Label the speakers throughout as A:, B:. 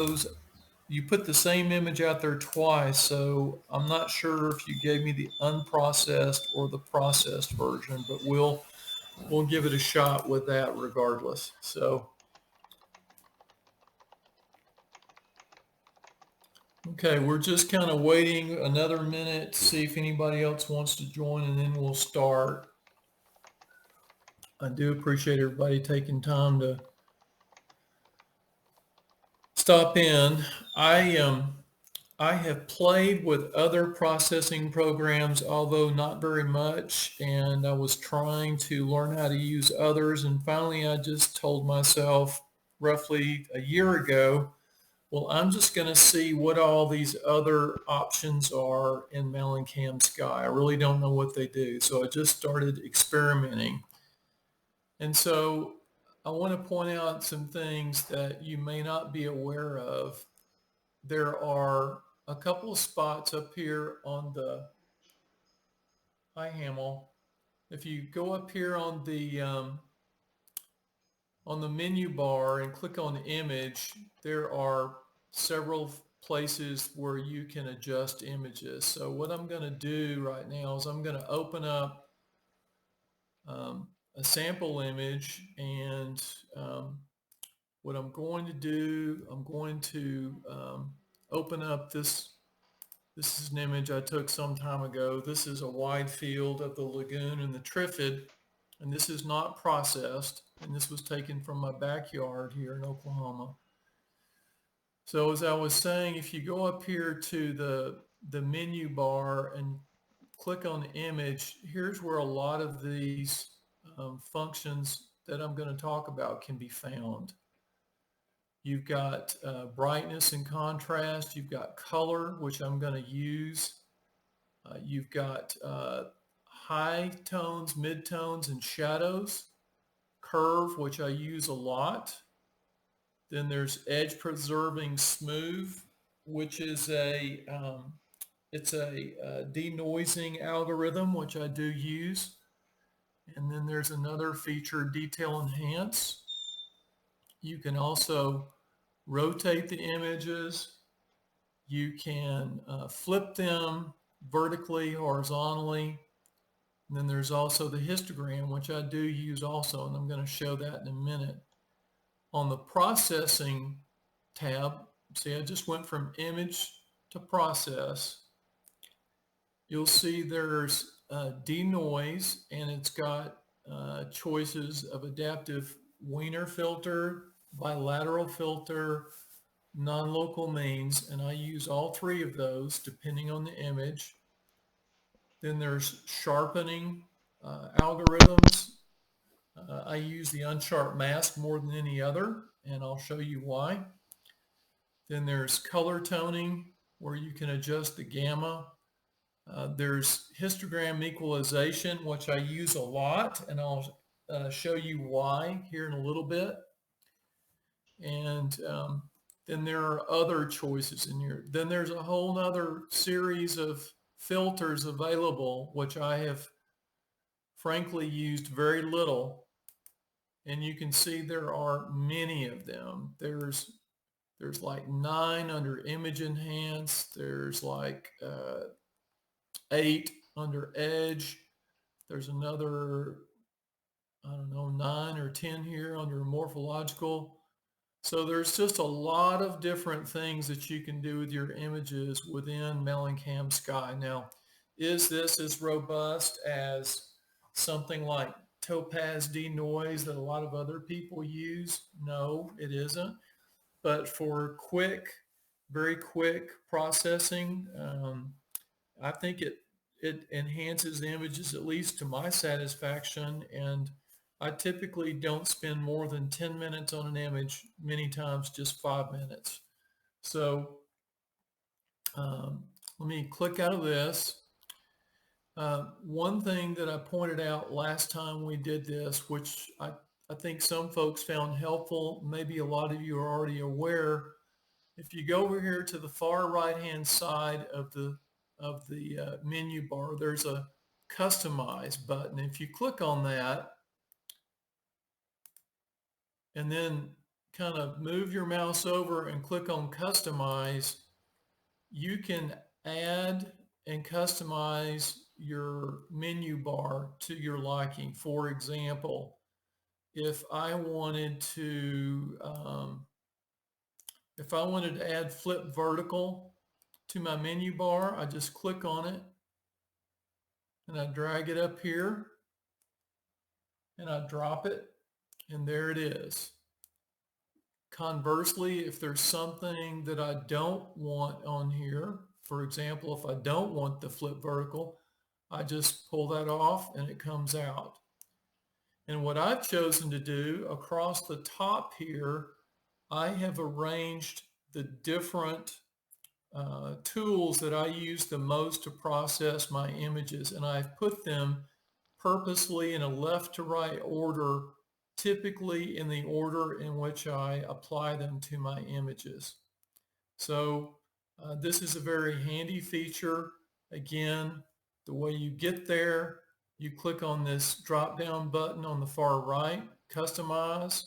A: those, you put the same image out there twice, so I'm not sure if you gave me the unprocessed or the processed version, but we'll give it a shot with that regardless. So, okay, we're just kind of waiting another minute to see if anybody else wants to join, and then we'll start. I do appreciate everybody taking time to stop in. I have played with other processing programs, although not very much, and I was trying to learn how to use others. And finally, I just told myself roughly a year ago, well, I'm just going to see what all these other options are in MallinCamSky. I really don't know what they do. So I just started experimenting. And so I want to point out some things that you may not be aware of. There are a couple of spots up here on the, hi Hamill, if you go up here on the menu bar and click on image, there are several places where you can adjust images. So what I'm going to do right now is I'm going to open up a sample image, and what I'm going to do, I'm going to open up this. This is an image I took some time ago. This is a wide field of the lagoon and the Triffid, and this is not processed, and this was taken from my backyard here in Oklahoma. So as I was saying, if you go up here to the menu bar and click on the image, here's where a lot of these functions that I'm going to talk about can be found. You've got brightness and contrast. You've got color, which I'm going to use. You've got high tones, mid-tones, and shadows. Curve, which I use a lot. Then there's edge preserving smooth, which is it's a denoising algorithm, which I do use. And then there's another feature, detail enhance. You can also rotate the images. You can flip them vertically, horizontally. And then there's also the histogram, which I do use also, and I'm going to show that in a minute. On the processing tab, see, I just went from image to process. You'll see there's denoise, and it's got choices of adaptive Wiener filter, bilateral filter, non-local means, and I use all three of those depending on the image. Then there's sharpening algorithms. I use the unsharp mask more than any other, and I'll show you why. Then there's color toning, where you can adjust the gamma. There's histogram equalization, which I use a lot, and I'll show you why here in a little bit. And then there are other choices in here. Then there's a whole other series of filters available, which I have frankly used very little. And you can see there are many of them. There's like 9 under image enhance. There's like 8 under edge. There's another, I don't know, 9 or 10 here under morphological. So there's just a lot of different things that you can do with your images within MallinCamSky. Now, is this as robust as something like Topaz denoise that a lot of other people use? No, it isn't. But for quick, very quick processing, I think it enhances the images, at least to my satisfaction. And I typically don't spend more than 10 minutes on an image, many times just 5 minutes. So let me click out of this. One thing that I pointed out last time we did this, which I think some folks found helpful, maybe a lot of you are already aware, if you go over here to the far right-hand side of the menu bar, there's a customize button. If you click on that, and then kind of move your mouse over and click on customize, you can add and customize your menu bar to your liking. For example, if I wanted to add flip vertical to my menu bar, I just click on it and I drag it up here and I drop it, and there it is. Conversely, if there's something that I don't want on here, for example, if I don't want the flip vertical, I just pull that off and it comes out. And what I've chosen to do across the top here, I have arranged the different tools that I use the most to process my images, and I've put them purposely in a left to right order, typically in the order in which I apply them to my images. So this is a very handy feature. Again, the way you get there, you click on this drop down button on the far right, customize.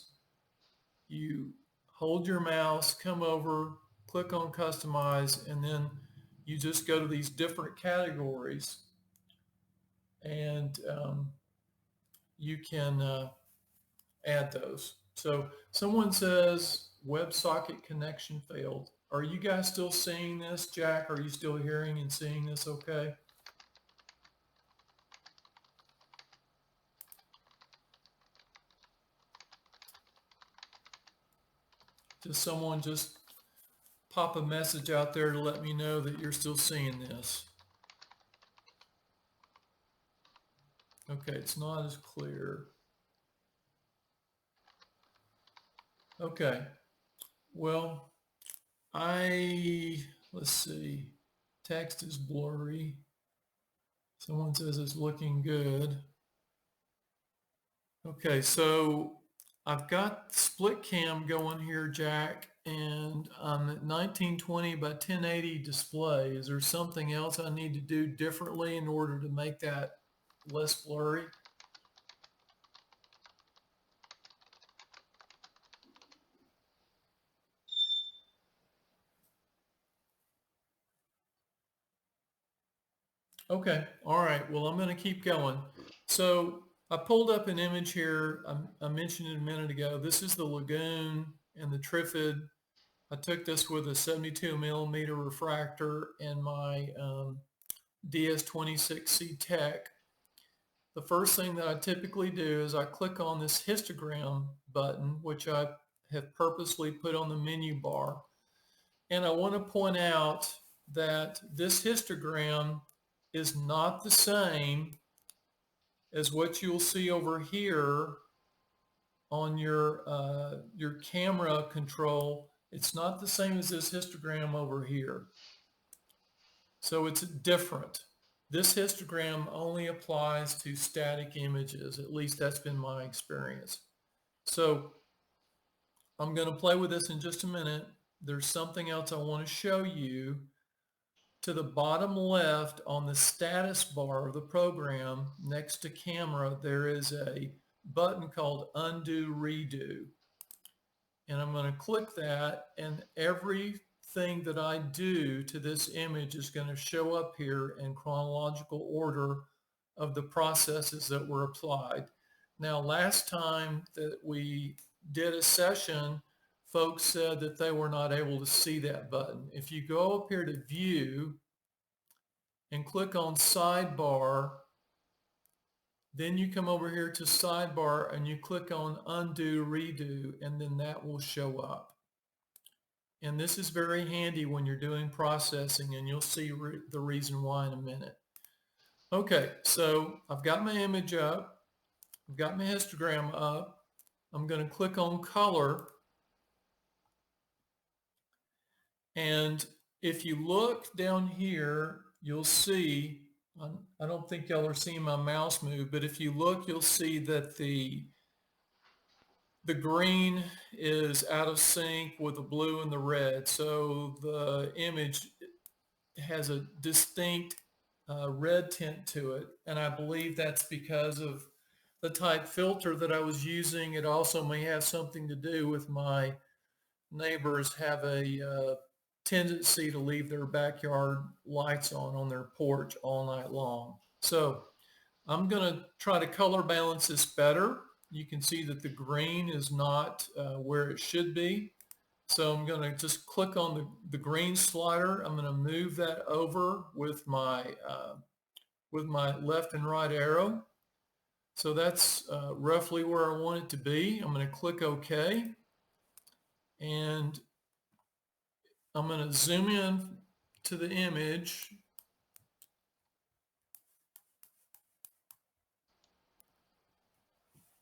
A: You hold your mouse, come over, click on customize, and then you just go to these different categories, and you can add those. So someone says WebSocket connection failed. Are you guys still seeing this, Jack? Are you still hearing and seeing this okay? Does someone just pop a message out there to let me know that you're still seeing this? Okay, it's not as clear. Okay, well, let's see, text is blurry. Someone says it's looking good. Okay, so I've got split cam going here, Jack, and I'm at 1920 by 1080 display. Is there something else I need to do differently in order to make that less blurry? Okay, all right. Well, I'm going to keep going. So I pulled up an image here. I mentioned it a minute ago. This is the lagoon and the Trifid. I took this with a 72 millimeter refractor and my DS26C Tech. The first thing that I typically do is I click on this histogram button, which I have purposely put on the menu bar. And I want to point out that this histogram is not the same as what you'll see over here on your camera control. It's not the same as this histogram over here. So it's different. This histogram only applies to static images. At least that's been my experience. So I'm going to play with this in just a minute. There's something else I want to show you. To the bottom left on the status bar of the program next to camera, there is a button called undo redo. And I'm going to click that, and everything that I do to this image is going to show up here in chronological order of the processes that were applied. Now, last time that we did a session, folks said that they were not able to see that button. If you go up here to view and click on sidebar, then you come over here to sidebar and you click on undo redo, and then that will show up. And this is very handy when you're doing processing, and you'll see the reason why in a minute. Okay, so I've got my image up. I've got my histogram up. I'm going to click on color. And if you look down here, you'll see, I don't think y'all are seeing my mouse move, but if you look, you'll see that the green is out of sync with the blue and the red. So the image has a distinct red tint to it. And I believe that's because of the type filter that I was using. It also may have something to do with my neighbors have a tendency to leave their backyard lights on their porch all night long. So I'm going to try to color balance this better. You can see that the green is not where it should be. So I'm going to just click on the green slider. I'm going to move that over with my left and right arrow. So that's roughly where I want it to be. I'm going to click OK. And I'm going to zoom in to the image.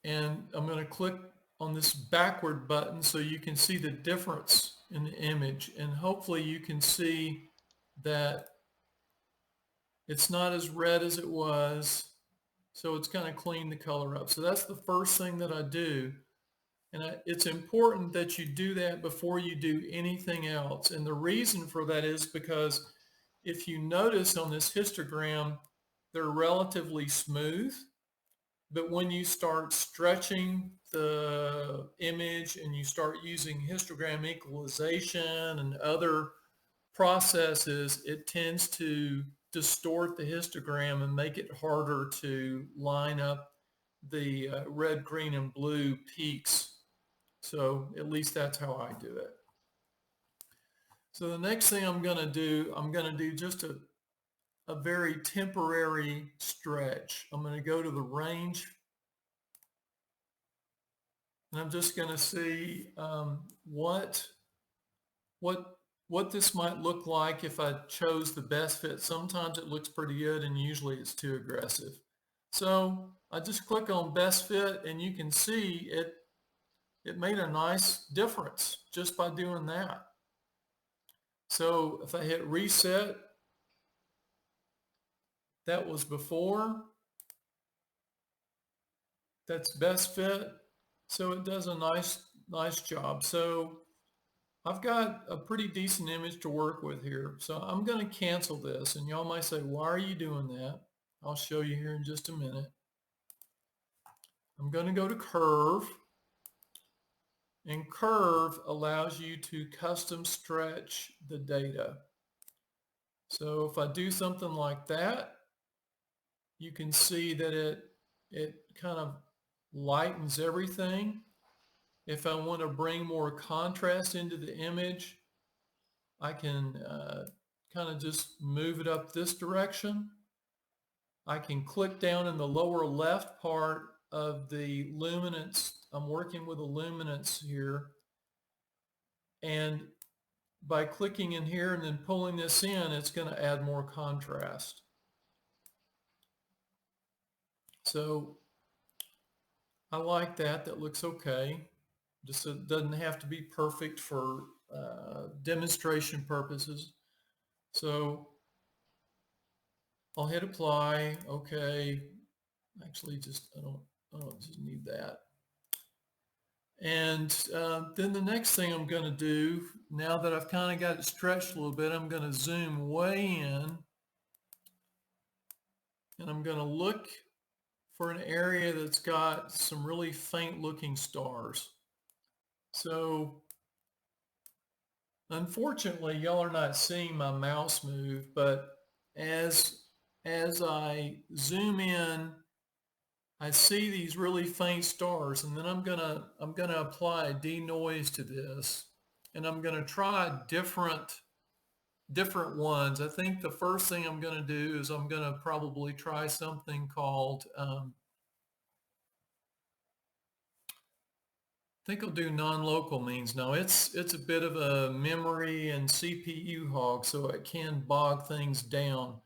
A: And I'm going to click on this backward button so you can see the difference in the image. And hopefully you can see that it's not as red as it was. So it's going to clean the color up. So that's the first thing that I do. And it's important that you do that before you do anything else. And the reason for that is because if you notice on this histogram, they're relatively smooth. But when you start stretching the image and you start using histogram equalization and other processes, it tends to distort the histogram and make it harder to line up the red, green, and blue peaks. So at least that's how I do it. So the next thing I'm going to do just a very temporary stretch. I'm going to go to the range, and I'm just going to see what this might look like if I chose the best fit. Sometimes it looks pretty good, and usually it's too aggressive. So I just click on best fit, and you can see it made a nice difference just by doing that. So if I hit reset, that was before, that's best fit. So it does a nice job. So I've got a pretty decent image to work with here. So I'm going to cancel this, and y'all might say, why are you doing that? I'll show you here in just a minute. I'm going to go to curve, and curve allows you to custom stretch the data. So if I do something like that, you can see that it kind of lightens everything. If I want to bring more contrast into the image, I can kind of just move it up this direction. I can click down in the lower left part of the luminance. I'm working with a luminance here. And by clicking in here and then pulling this in, it's going to add more contrast. So I like that. That looks okay. Just it doesn't have to be perfect for demonstration purposes. So I'll hit apply. Okay. Actually, I don't just need that. And then the next thing I'm going to do, now that I've kind of got it stretched a little bit, I'm going to zoom way in, and I'm going to look for an area that's got some really faint looking stars. So unfortunately, y'all are not seeing my mouse move, but as I zoom in, I see these really faint stars, and then I'm gonna apply a denoise to this, and I'm gonna try different ones. I think the first thing I'm gonna do is I'm gonna probably try something called I think I'll do non-local means. Now it's a bit of a memory and CPU hog, so it can bog things down.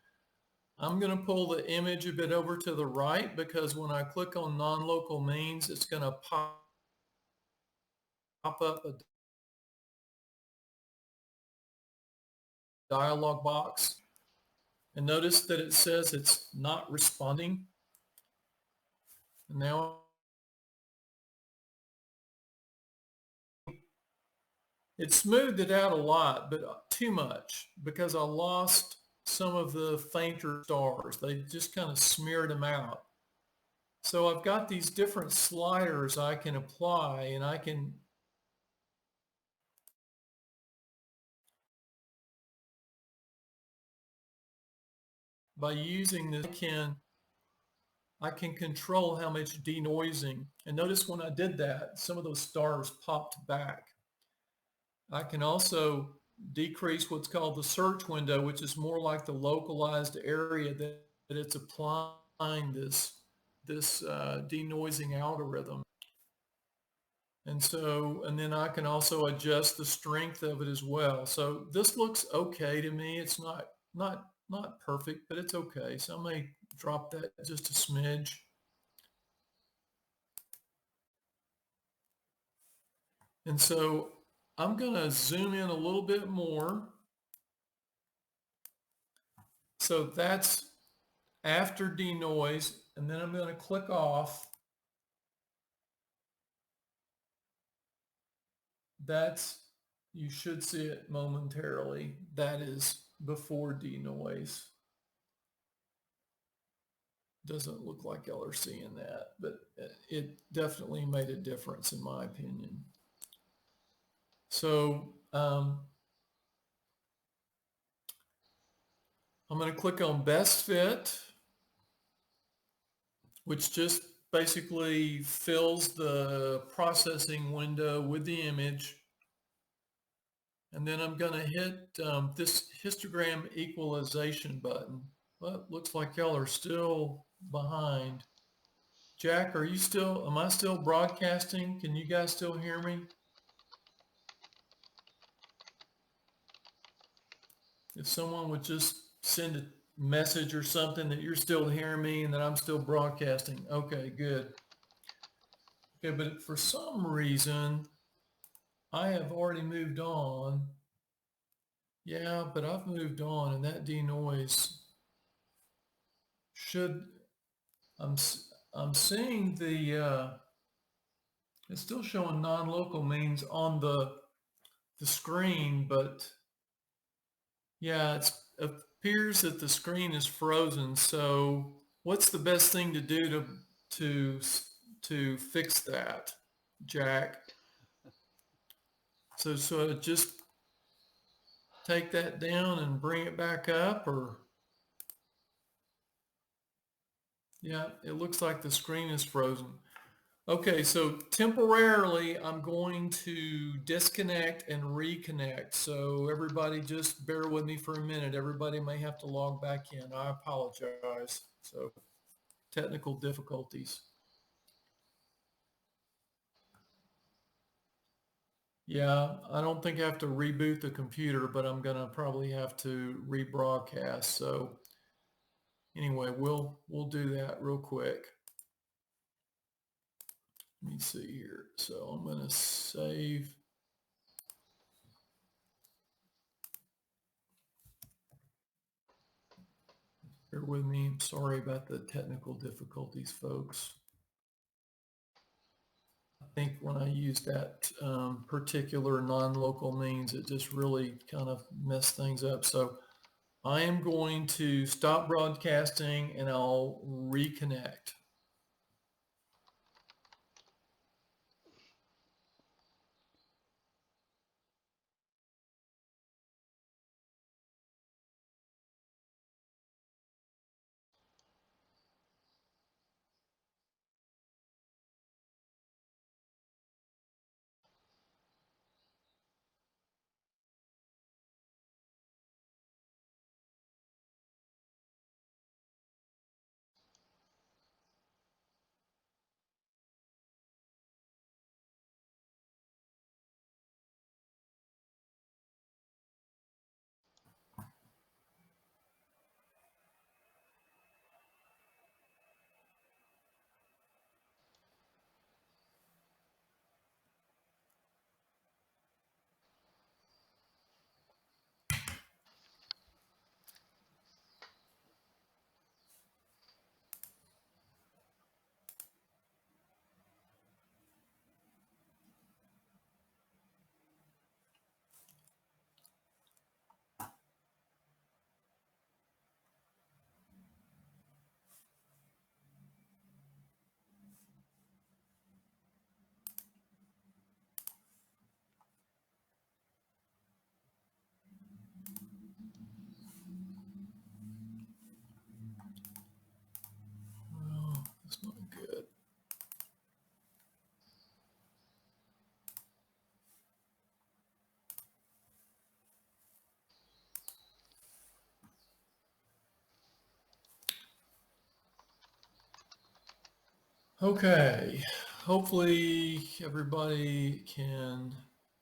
A: I'm going to pull the image a bit over to the right because when I click on non-local means, it's going to pop up a dialog box. And notice that it says it's not responding. And now it smoothed it out a lot, but too much because I lost some of the fainter stars. They just kind of smeared them out. So I've got these different sliders I can apply, and I can by using this I can control how much denoising. And notice when I did that, some of those stars popped back. I can also decrease what's called the search window, which is more like the localized area that it's applying this denoising algorithm. And so, and then I can also adjust the strength of it as well. So this looks okay to me. It's not perfect, but it's okay. So I may drop that just a smidge. And so I'm going to zoom in a little bit more. So that's after denoise, and then I'm going to click off. That's, you should see it momentarily. That is before denoise. Doesn't look like y'all are seeing that, but it definitely made a difference in my opinion. So I'm going to click on best fit, which just basically fills the processing window with the image. And then I'm going to hit this histogram equalization button. Well, it looks like y'all are still behind. Jack, am I still broadcasting? Can you guys still hear me? If someone would just send a message or something that you're still hearing me and that I'm still broadcasting. Okay, good. Okay, but for some reason, I have already moved on. Yeah, but I've moved on, and that denoise should, I'm, I'm seeing it's still showing non-local means on the screen, but yeah, it appears that the screen is frozen. So what's the best thing to do to fix that, Jack? So just take that down and bring it back up, or yeah, it looks like the screen is frozen. Okay, so temporarily I'm going to disconnect and reconnect. So everybody just bear with me for a minute. Everybody may have to log back in. I apologize. So technical difficulties. Yeah, I don't think I have to reboot the computer, but I'm gonna probably have to rebroadcast. So anyway, we'll do that real quick. Let me see here. So I'm gonna save. Bear with me. Sorry about the technical difficulties, folks. I think when I use that particular non-local means, it just really kind of messed things up. So I am going to stop broadcasting and I'll reconnect. Okay, hopefully everybody can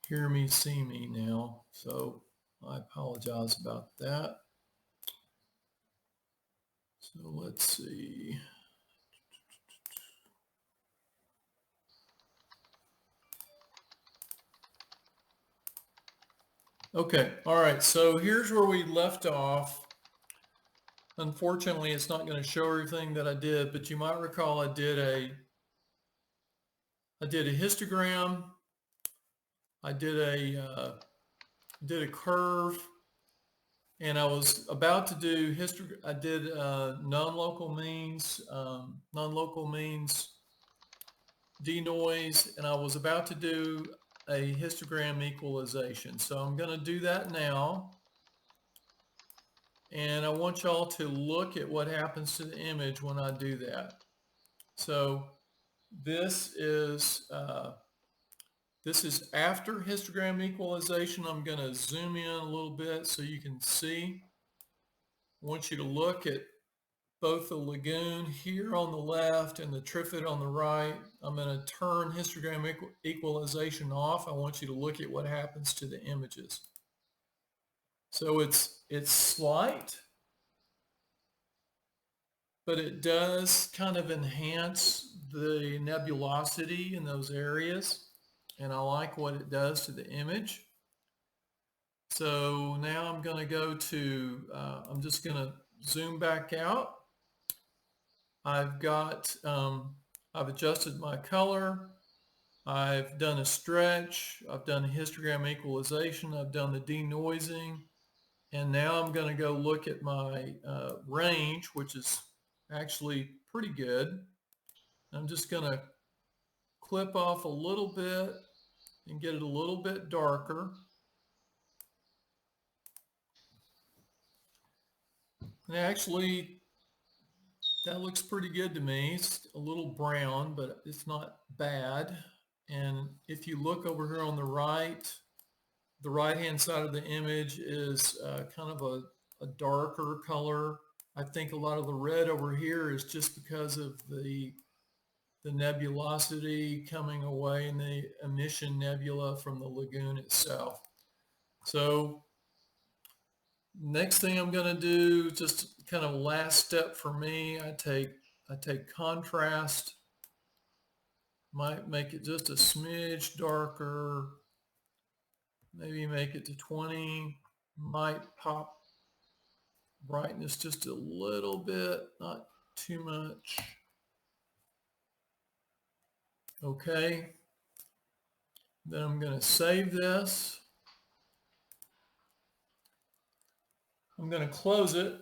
A: hear me, see me now. So I apologize about that. So let's see. Okay, all right, so here's where we left off. Unfortunately, it's not going to show everything that I did, but you might recall I did a histogram. I did a curve, and I was about to do history. I did non-local means denoise, and I was about to do a histogram equalization. So I'm going to do that now. And I want y'all to look at what happens to the image when I do that. So this is after histogram equalization. I'm going to zoom in a little bit so you can see. I want you to look at both the lagoon here on the left and the triffid on the right. I'm going to turn histogram equalization off. I want you to look at what happens to the images. So it's slight, but it does kind of enhance the nebulosity in those areas. And I like what it does to the image. So now I'm going to go to, I'm just going to zoom back out. I've got, I've adjusted my color. I've done a stretch. I've done a histogram equalization. I've done the denoising. And now I'm going to go look at my range, which is actually pretty good. I'm just going to clip off a little bit and get it a little bit darker. And actually, that looks pretty good to me. It's a little brown, but it's not bad. And if you look over here on the right-hand side of the image is kind of a darker color. I think a lot of the red over here is just because of the nebulosity coming away in the emission nebula from the lagoon itself. So next thing I'm going to do, just kind of last step for me, I take contrast, might make it just a smidge darker, maybe make it to 20, might pop brightness just a little bit, not too much. Okay, then I'm going to save this. I'm going to close it.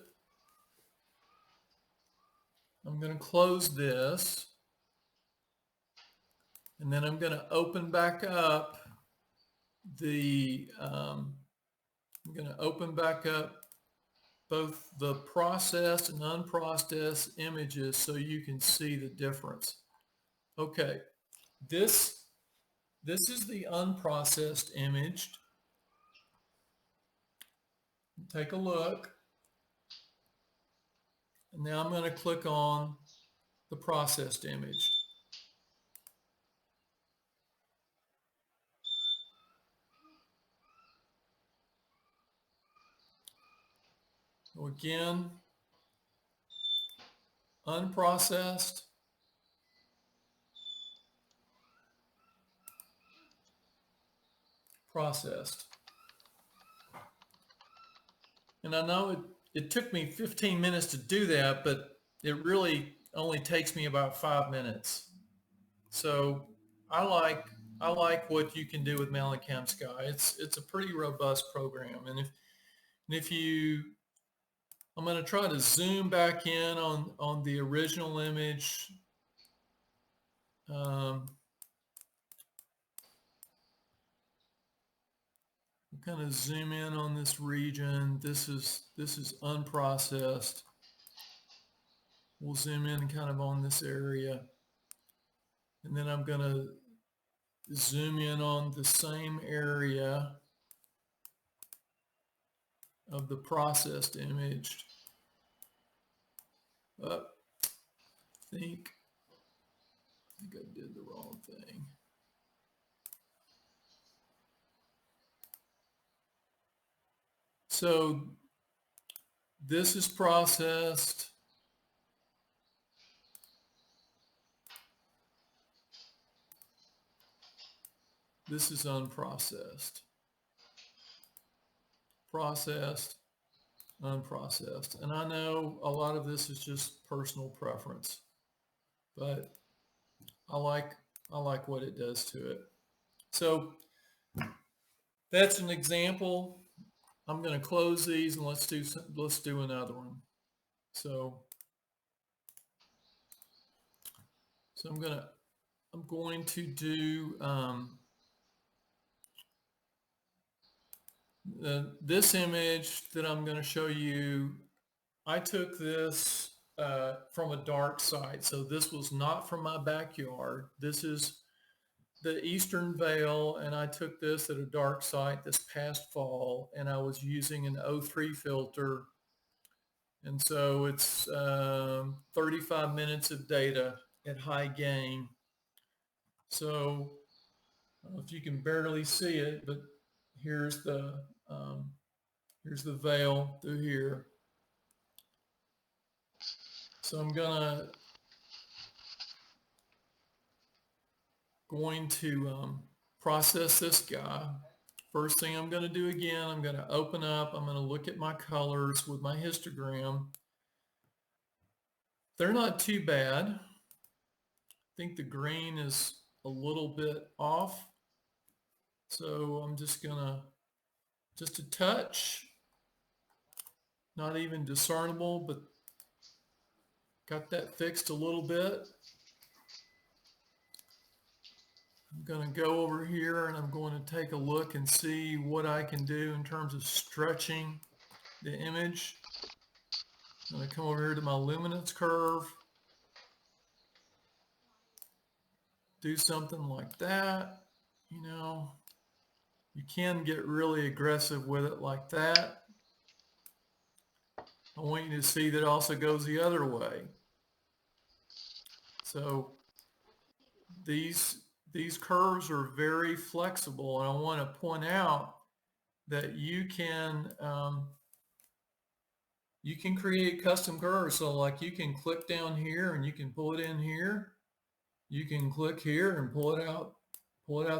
A: I'm going to close this, and then I'm going to open back up I'm going to open back up both the processed and unprocessed images so you can see the difference. Okay, this is the unprocessed image. Take a look. And now I'm going to click on the processed image. So again, unprocessed, processed. And I know it took me 15 minutes to do that, but it really only takes me about 5 minutes. So I like what you can do with MallinCamSky. It's a pretty robust program. And if you, I'm going to try to zoom back in on the original image. Kind of zoom in on this region. This is unprocessed. We'll zoom in kind of on this area. And then I'm going to zoom in on the same area of the processed image. I think think I did the wrong thing. So this is processed. This is unprocessed. Processed, unprocessed. And I know a lot of this is just personal preference, but I like what it does to it. So that's an example. I'm going to close these and let's do another one. So I'm going to do this image that I'm going to show you. I took this from a dark site. So this was not from my backyard. This is the Eastern Vale, and I took this at a dark site this past fall, and I was using an O3 filter. And so it's 35 minutes of data at high gain. So I don't know if you can barely see it, but here's the veil through here. So I'm going to process this guy. First thing I'm going to do again, I'm going to open up, I'm going to look at my colors with my histogram. They're not too bad. I think the green is a little bit off. So I'm just going to, just a touch, not even discernible, but got that fixed a little bit. I'm going to go over here and I'm going to take a look and see what I can do in terms of stretching the image. I'm going to come over here to my luminance curve, do something like that. You know, you can get really aggressive with it like that. I want you to see that it also goes the other way. So these curves are very flexible, and I want to point out that you can create custom curves. So like you can click down here and you can pull it in here. You can click here and pull it out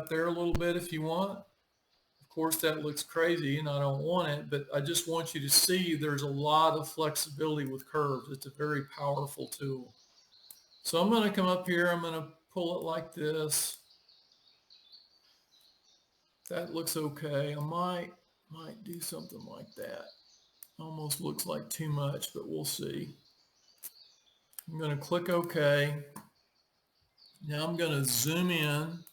A: there a little bit if you want. Of course, that looks crazy and I don't want it, but I just want you to see there's a lot of flexibility with curves. It's a very powerful tool. So I'm going to come up here. I'm going to pull it like this. That looks okay. I might do something like that. Almost looks like too much, but we'll see. I'm going to click OK. Now I'm going to zoom in.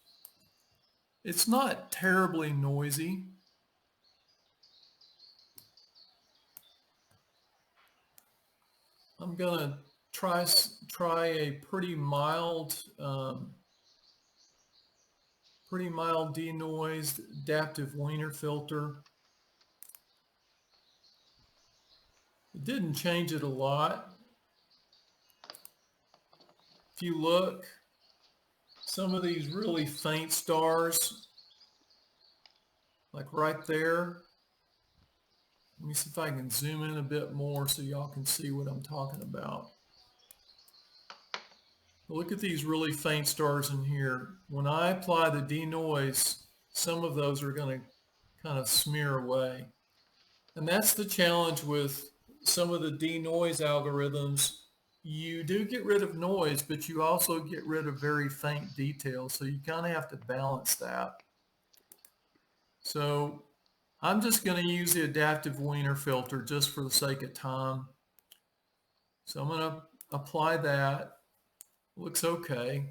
A: It's not terribly noisy. I'm going to try a pretty mild denoised adaptive Wiener filter. It didn't change it a lot. If you look, some of these really faint stars, like right there. Let me see if I can zoom in a bit more so y'all can see what I'm talking about. Look at these really faint stars in here. When I apply the denoise, some of those are going to kind of smear away. And that's the challenge with some of the denoise algorithms. You do get rid of noise, but you also get rid of very faint details. So you kind of have to balance that. So I'm just going to use the adaptive Wiener filter just for the sake of time. So I'm going to apply that. Looks okay.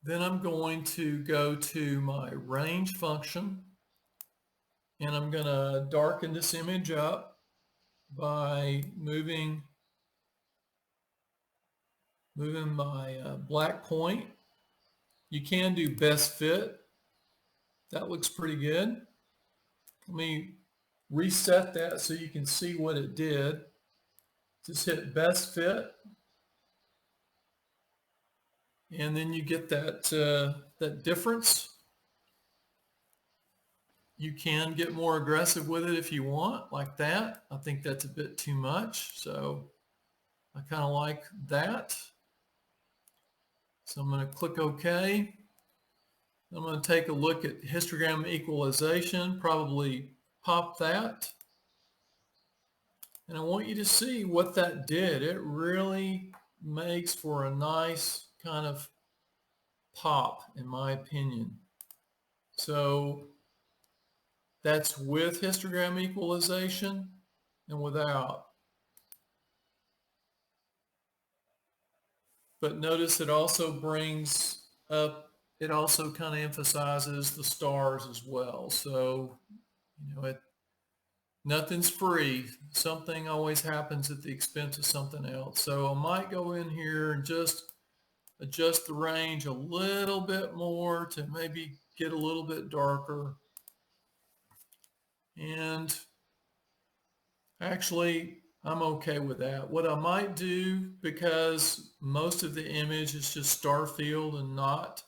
A: Then I'm going to go to my range function, and I'm going to darken this image up by moving my black point. You can do best fit. That looks pretty good. Let me reset that so you can see what it did. Just hit best fit. And then you get that, that difference. You can get more aggressive with it if you want, like that. I think that's a bit too much, so I kind of like that. So I'm going to click OK. I'm going to take a look at histogram equalization, probably pop that. And I want you to see what that did. It really makes for a nice kind of pop, in my opinion. So that's with histogram equalization and without. But notice it also brings up, it also kind of emphasizes the stars as well. So, you know, nothing's free. Something always happens at the expense of something else. So I might go in here and just adjust the range a little bit more to maybe get a little bit darker. And actually, I'm okay with that. What I might do, because most of the image is just star field and not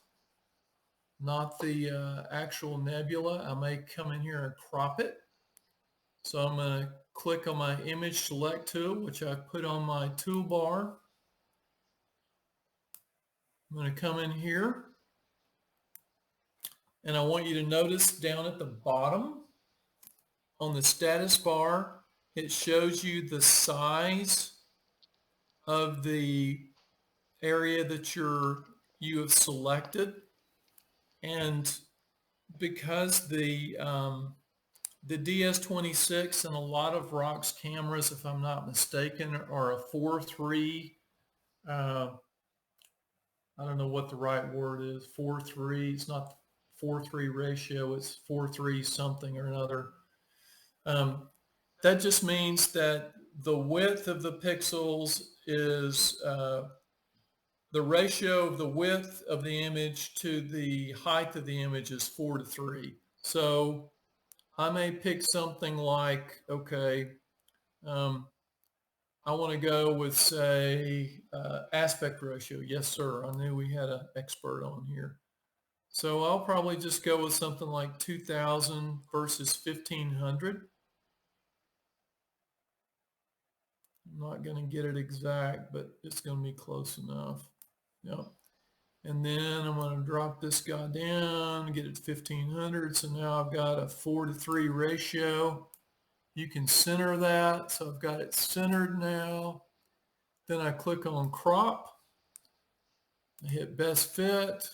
A: the actual nebula, I may come in here and crop it. So I'm going to click on my image select tool, which I put on my toolbar. I'm going to come in here, and I want you to notice down at the bottom on the status bar, it shows you the size of the area that you have selected. And because the DS26 and a lot of ROX cameras, if I'm not mistaken, are a 4:3. I don't know what the right word is. 4:3. It's not 4:3 ratio. It's 4:3 something or another. That just means that the width of the pixels is the ratio of the width of the image to the height of the image is 4:3. So I may pick something like, okay, I want to go with, say, aspect ratio. Yes, sir. I knew we had an expert on here. So I'll probably just go with something like 2000 versus 1500. I'm not going to get it exact, but it's going to be close enough. Yep. And then I'm going to drop this guy down, get it to 1500. So now I've got a 4:3 ratio. You can center that. So I've got it centered now. Then I click on crop. I hit best fit.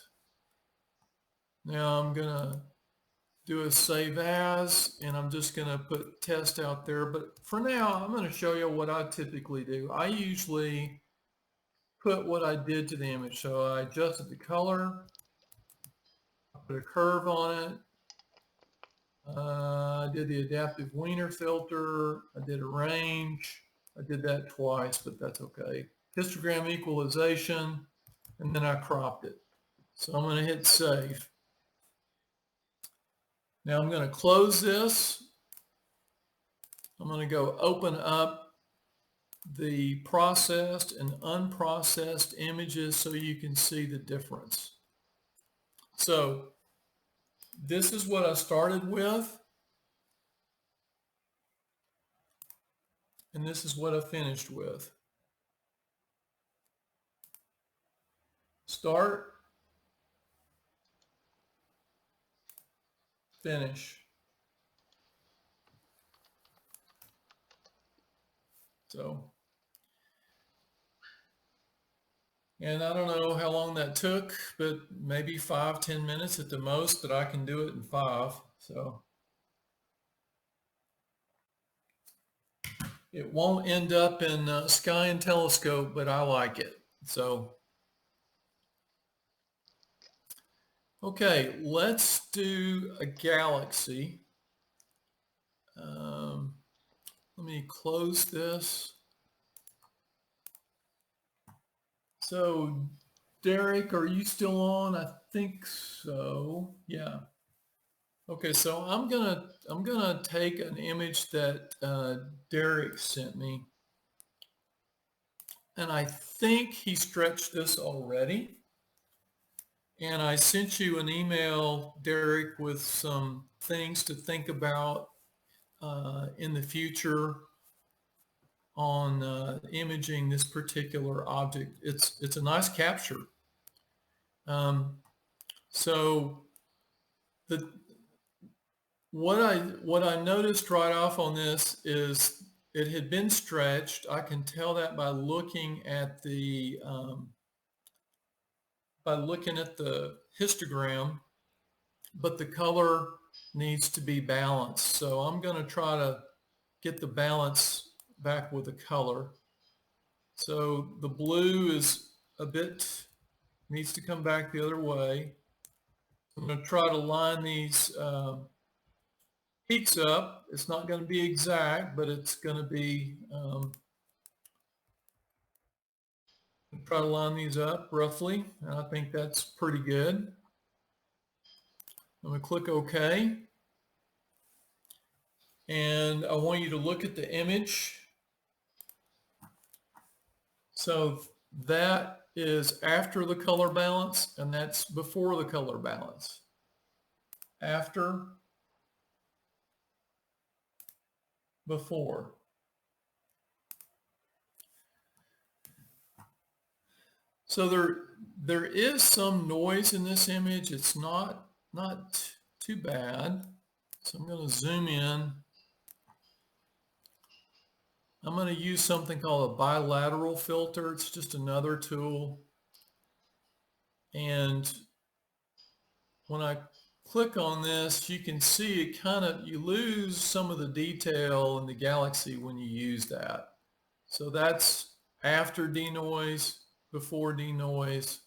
A: Now I'm going to do a save as, and I'm just going to put test out there. But for now, I'm going to show you what I typically do. I usually put what I did to the image. So I adjusted the color, I put a curve on it. I did the adaptive Wiener filter. I did a range. I did that twice, but that's okay. Histogram equalization, and then I cropped it. So I'm going to hit save. Now I'm going to close this. I'm going to go open up the processed and unprocessed images so you can see the difference. So this is what I started with, and this is what I finished with. Start, finish. So, and I don't know how long that took, but maybe 5-10 minutes at the most, but I can do it in 5. So it won't end up in Sky and Telescope, but I like it. So, okay, let's do a galaxy. Let me close this. So, Derek, are you still on? I think so. Yeah. Okay, so I'm gonna take an image that Derek sent me, and I think he stretched this already. And I sent you an email, Derek, with some things to think about in the future on imaging this particular object. It's a nice capture. So the what I noticed right off on this is it had been stretched. I can tell that by looking at the histogram, but the color needs to be balanced. So I'm going to try to get the balance back with the color. So the blue is needs to come back the other way. I'm going to try to line these peaks up. It's not going to be exact, but it's going to be, try to line these up roughly. And I think that's pretty good. I'm going to click OK. And I want you to look at the image. So that is after the color balance, and that's before the color balance. After, before. So there is some noise in this image. It's not too bad. So I'm going to zoom in. I'm going to use something called a bilateral filter. It's just another tool. And when I click on this, you can see it you lose some of the detail in the galaxy when you use that. So that's after denoise, before denoise.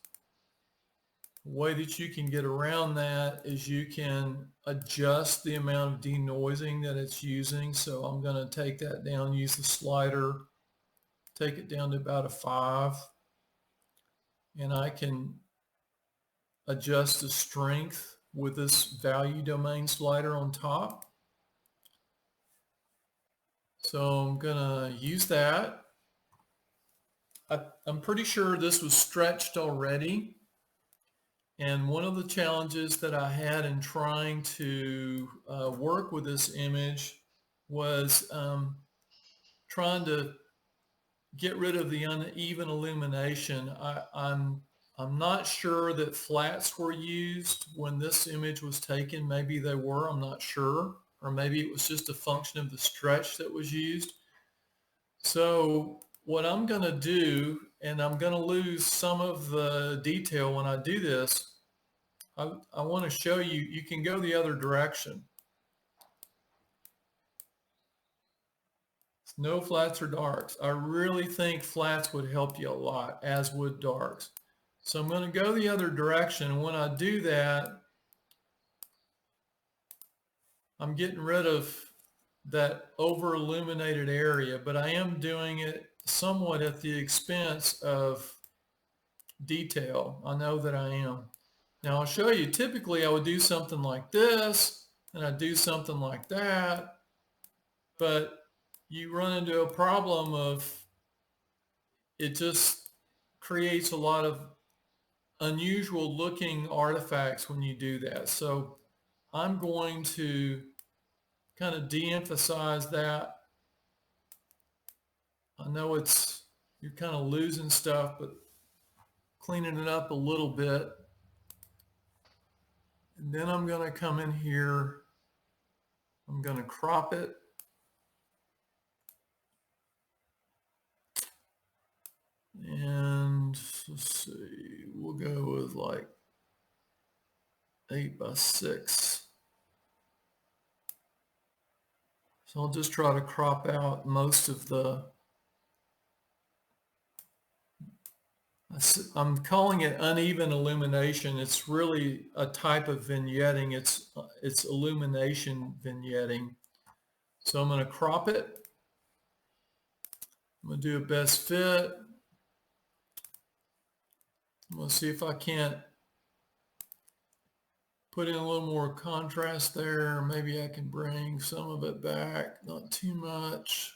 A: The way that you can get around that is you can adjust the amount of denoising that it's using. So I'm going to take that down, use the slider, take it down to about a 5, and I can adjust the strength with this value domain slider on top. So I'm going to use that. I'm pretty sure this was stretched already. And one of the challenges that I had in trying to work with this image was trying to get rid of the uneven illumination. I'm not sure that flats were used when this image was taken. Maybe they were, I'm not sure. Or maybe it was just a function of the stretch that was used. So what I'm going to do, and I'm going to lose some of the detail when I do this, I want to show you, you can go the other direction. No flats or darks. I really think flats would help you a lot, as would darks. So I'm going to go the other direction. And when I do that, I'm getting rid of that over illuminated area, but I am doing it somewhat at the expense of detail. I know that I am. Now I'll show you, typically I would do something like this, and I'd do something like that, but you run into a problem of it just creates a lot of unusual looking artifacts when you do that. So I'm going to kind of de-emphasize that. I know you're kind of losing stuff, but cleaning it up a little bit. And then I'm going to come in here. I'm going to crop it. And let's see, we'll go with like 8:6. So I'll just try to crop out most of I'm calling it uneven illumination. It's really a type of vignetting. It's illumination vignetting. So I'm going to crop it. I'm going to do a best fit. I'm going to see if I can't put in a little more contrast there. Maybe I can bring some of it back, not too much.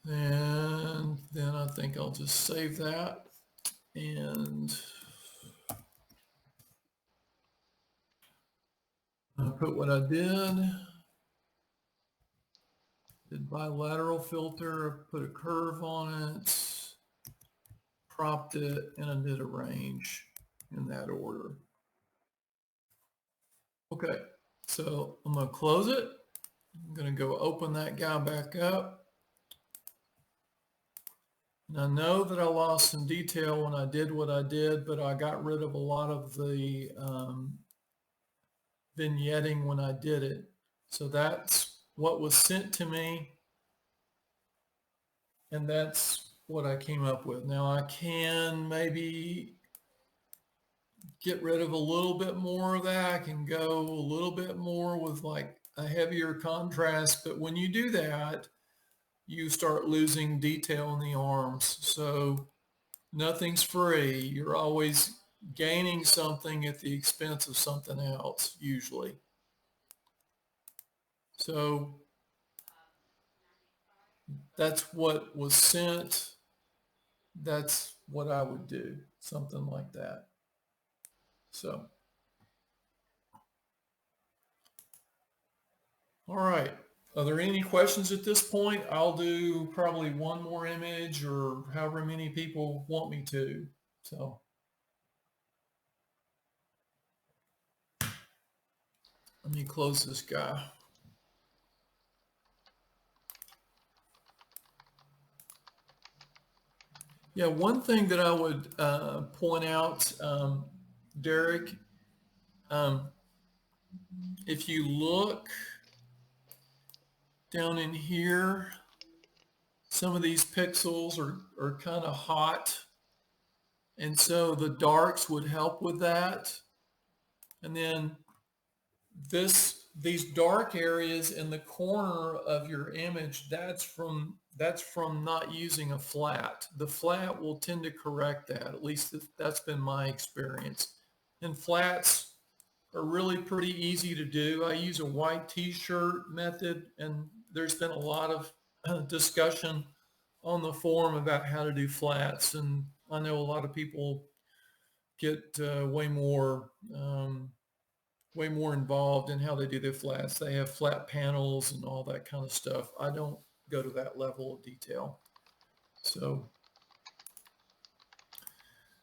A: And then I think I'll just save that and I'll put what I did bilateral filter, put a curve on it, propped it, and I did a range in that order. Okay, so I'm going to close it. I'm going to go open that guy back up. And I know that I lost some detail when I did what I did, but I got rid of a lot of the vignetting when I did it. So that's what was sent to me, and that's what I came up with. Now I can maybe get rid of a little bit more of that. I can go a little bit more with like a heavier contrast, but when you do that, you start losing detail in the arms. So nothing's free. You're always gaining something at the expense of something else, usually. So that's what was sent. That's what I would do, something like that. So, all right. Are there any questions at this point? I'll do probably one more image or however many people want me to. So, let me close this guy. Yeah, one thing that I would point out, Derek, if you look down in here, some of these pixels are kind of hot. And so the darks would help with that. And then these dark areas in the corner of your image, that's from not using a flat. The flat will tend to correct that. At least that's been my experience. And flats are really pretty easy to do. I use a white t-shirt method, and there's been a lot of discussion on the forum about how to do flats. And I know a lot of people get way more involved in how they do their flats. They have flat panels and all that kind of stuff. I don't go to that level of detail. So,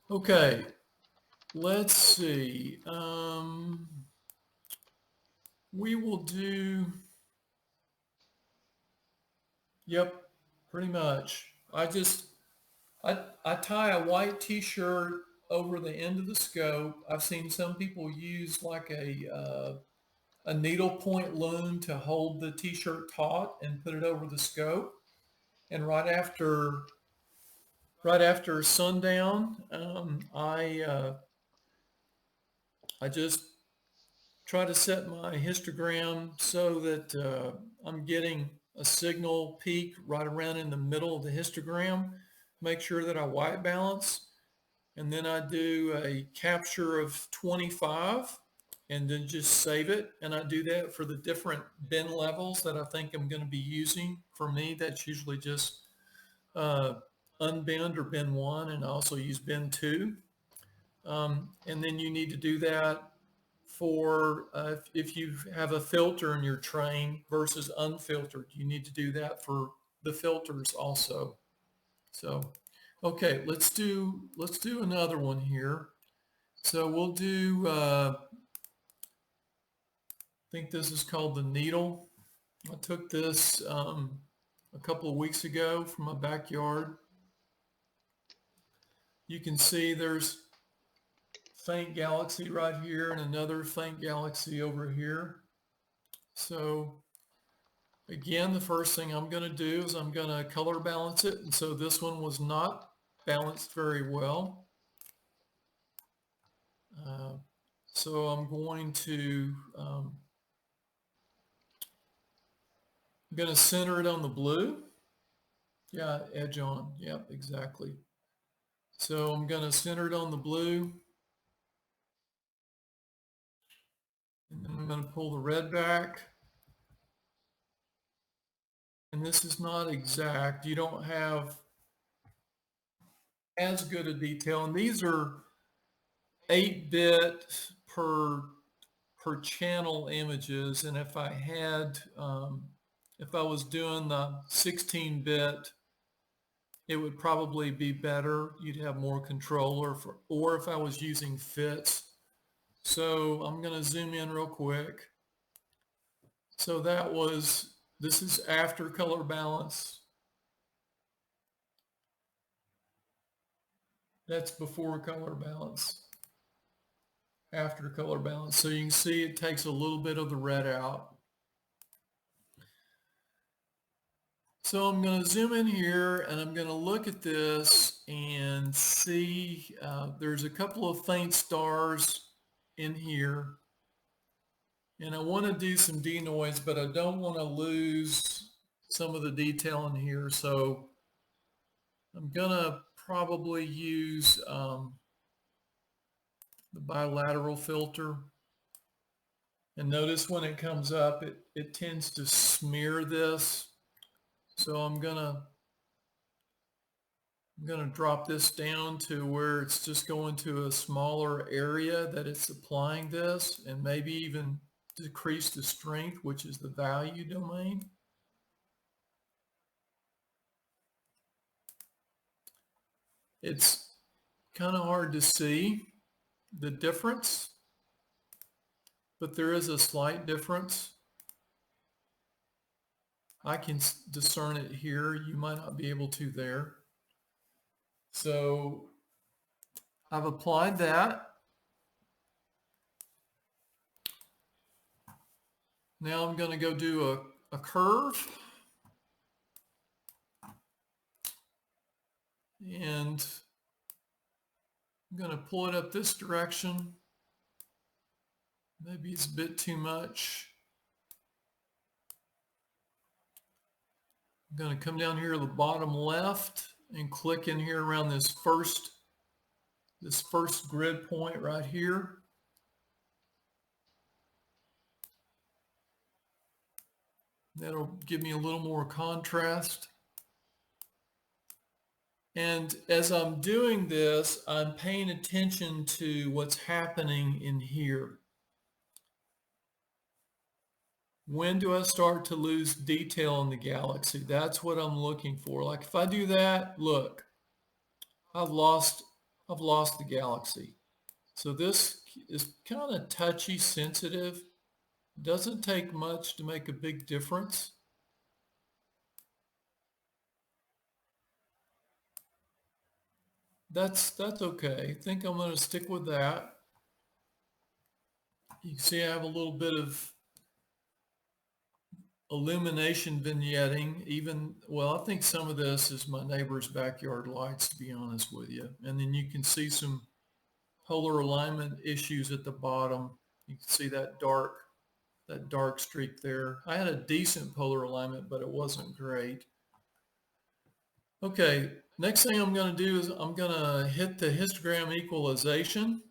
A: okay, let's see. We will do, yep, pretty much. I tie a white t-shirt over the end of the scope. I've seen some people use like a needle point loom to hold the t-shirt taut and put it over the scope. And right after sundown, I just try to set my histogram so that I'm getting a signal peak right around in the middle of the histogram. Make sure that I white balance, and then I do a capture of 25 and then just save it. And I do that for the different bin levels that I think I'm going to be using. For me, that's usually just unbend or bin 1, and I also use bin 2. And then you need to do that for if you have a filter in your train versus unfiltered. You need to do that for the filters also. So, okay, let's do another one here. So we'll do, I think this is called the needle. I took this a couple of weeks ago from my backyard. You can see there's faint galaxy right here and another faint galaxy over here. So again, the first thing I'm going to do is I'm going to color balance it. And so this one was not balanced very well. So I'm going to center it on the blue. Yeah, edge on. Yep, exactly. So I'm going to center it on the blue. And then I'm going to pull the red back. and this is not exact. You don't have as good a detail, and these are 8-bit per channel images, and if I had if I was doing the 16-bit, it would probably be better. You'd have more control, or if I was using fits. So I'm going to zoom in real quick. So this is after color balance. That's before color balance, after color balance. So you can see it takes a little bit of the red out. So I'm going to zoom in here and I'm going to look at this and see there's a couple of faint stars in here. And I want to do some denoise, but I don't want to lose some of the detail in here. So I'm going to probably use the bilateral filter. And notice when it comes up, it tends to smear this. So I'm gonna drop this down to where it's just going to a smaller area that it's applying this, and maybe even decrease the strength, which is the value domain. It's kind of hard to see the difference, but there is a slight difference. I can discern it here. You might not be able to there. So I've applied that. Now I'm going to go do a curve. And I'm going to pull it up this direction. Maybe it's a bit too much. I'm going to come down here to the bottom left and click in here around this first grid point right here. That'll give me a little more contrast. And as I'm doing this, I'm paying attention to what's happening in here. When do I start to lose detail in the galaxy? That's what I'm looking for. Like if I do that, look, I've lost the galaxy. So this is kind of touchy, sensitive. Doesn't take much to make a big difference. That's okay. I think I'm going to stick with that. You can see I have a little bit of illumination vignetting. Well, I think some of this is my neighbor's backyard lights, to be honest with you. And then you can see some polar alignment issues at the bottom. You can see that dark streak there. I had a decent polar alignment, but it wasn't great. Okay, next thing I'm going to do is I'm going to hit the histogram equalization.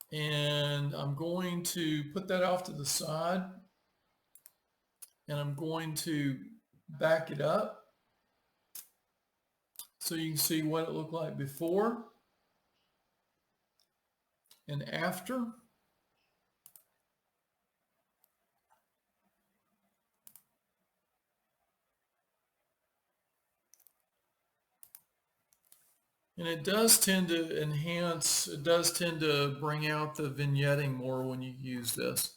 A: And I'm going to put that off to the side. And I'm going to back it up so you can see what it looked like before and after. And it does tend to enhance, it does tend to bring out the vignetting more when you use this.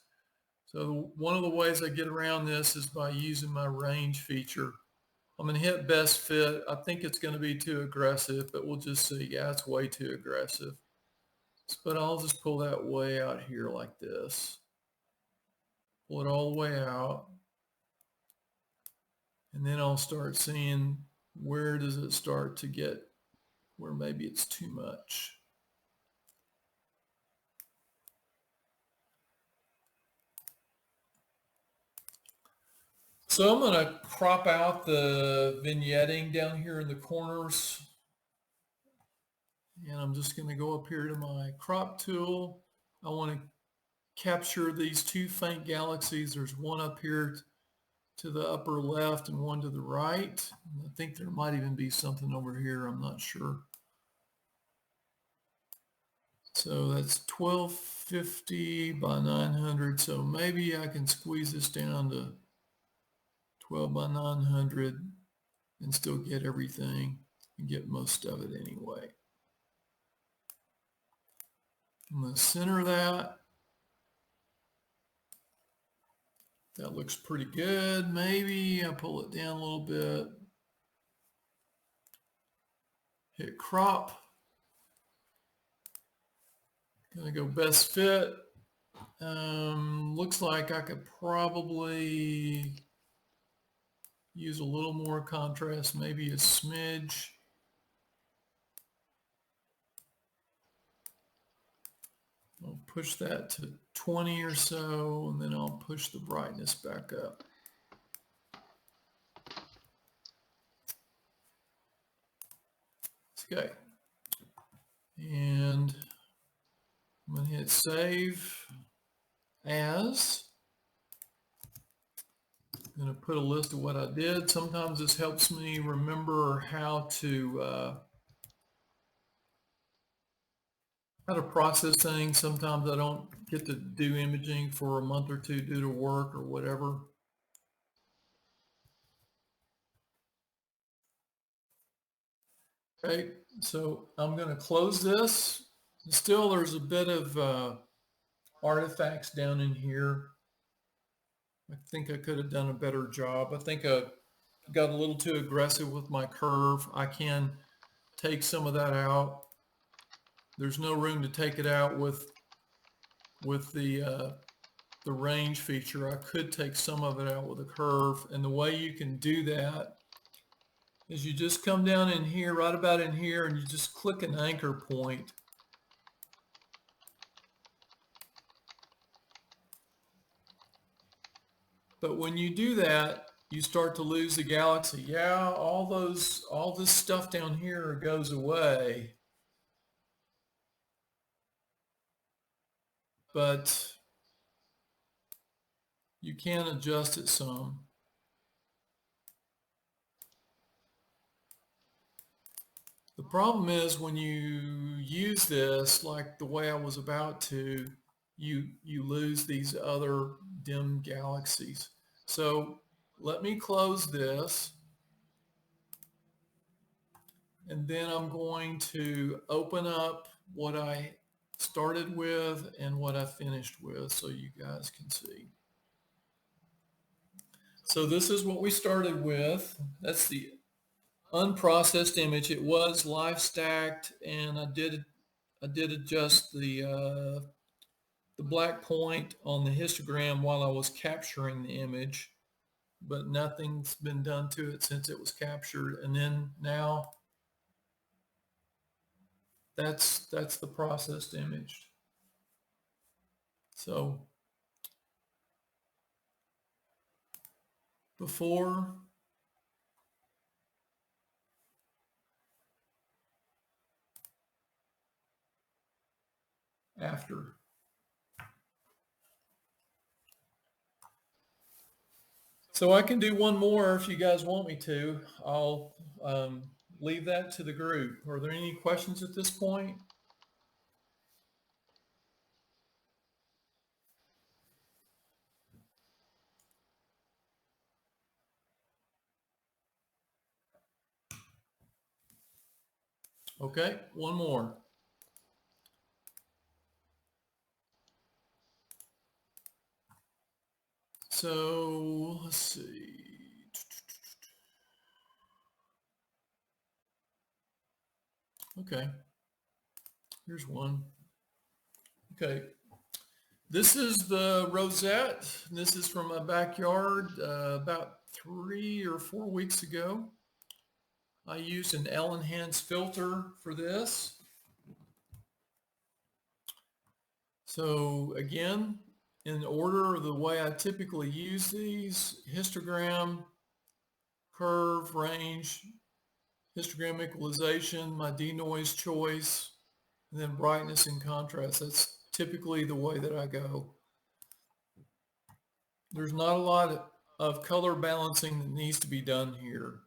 A: So one of the ways I get around this is by using my range feature. I'm going to hit best fit. I think it's going to be too aggressive, but we'll just see. Yeah, it's way too aggressive. But I'll just pull that way out here like this. Pull it all the way out. And then I'll start seeing where does it start to get where maybe it's too much. So I'm going to crop out the vignetting down here in the corners. And I'm just going to go up here to my crop tool. I want to capture these two faint galaxies. There's one up here to the upper left and one to the right. I think there might even be something over here. I'm not sure. So that's 1250 by 900. So maybe I can squeeze this down to 12 by 900 and still get everything and get most of it anyway. I'm going to center that. That looks pretty good. Maybe I pull it down a little bit. Hit crop. Gonna go best fit. Looks like I could probably use a little more contrast, maybe a smidge. I'll push that to 20 or so, and then I'll push the brightness back up. Okay. And I'm going to hit save as. I'm going to put a list of what I did. Sometimes this helps me remember how to process things. Sometimes I don't get to do imaging for a month or two due to work or whatever. Okay, so I'm going to close this. Still, there's a bit of artifacts down in here. I think I could have done a better job. I think I got a little too aggressive with my curve. I can take some of that out. There's no room to take it out with the range feature. I could take some of it out with a curve, and the way you can do that is you just come down in here, right about in here, and you just click an anchor point. But when you do that, you start to lose the galaxy. Yeah, all this stuff down here goes away. But you can adjust it some. The problem is when you use this like the way I was about to, you lose these other dim galaxies. So let me close this, and then I'm going to open up what I started with and what I finished with so you guys can see. So this is what we started with. That's the unprocessed image. It was live stacked, and I did adjust the black point on the histogram while I was capturing the image, but nothing's been done to it since it was captured. And then now that's the processed image. So before, after. So I can do one more if you guys want me to. I'll leave that to the group. Are there any questions at this point? Okay, one more. So let's see. Okay, here's one. Okay, this is the rosette. This is from my backyard about 3 or 4 weeks ago. I used an L-enhanced filter for this. So again, in order of the way I typically use these: histogram, curve, range, histogram equalization, my denoise choice, and then brightness and contrast. That's typically the way that I go. There's not a lot of color balancing that needs to be done here.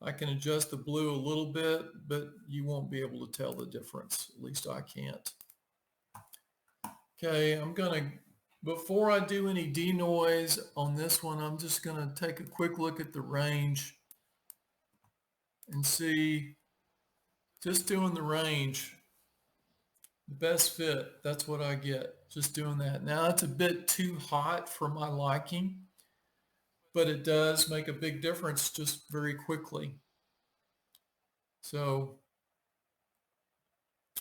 A: I can adjust the blue a little bit, but you won't be able to tell the difference. At least I can't. Okay, before I do any denoise on this one, I'm just gonna take a quick look at the range and see, just doing the range, the best fit, that's what I get, just doing that. Now it's a bit too hot for my liking, but it does make a big difference just very quickly. So I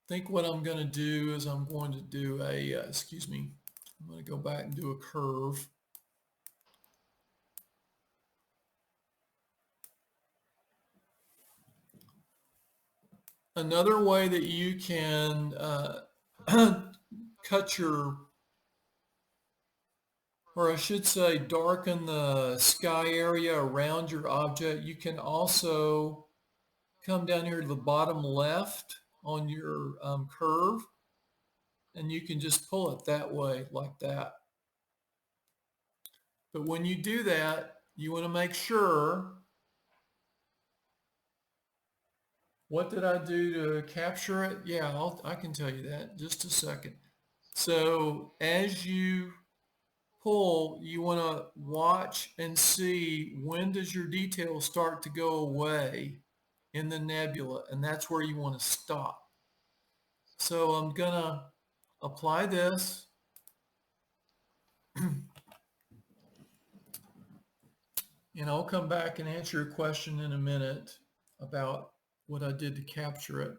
A: think what I'm going to do is I'm going to do I'm going to go back and do a curve. Another way that you can cut or I should say darken the sky area around your object, you can also come down here to the bottom left on your curve, and you can just pull it that way, like that. But when you do that, you want to make sure, what did I do to capture it? Yeah, I can tell you that, just a second. So as you pull, you want to watch and see, when does your detail start to go away in the nebula, and that's where you want to stop. So I'm gonna apply this. And I'll come back and answer your question in a minute about what I did to capture it.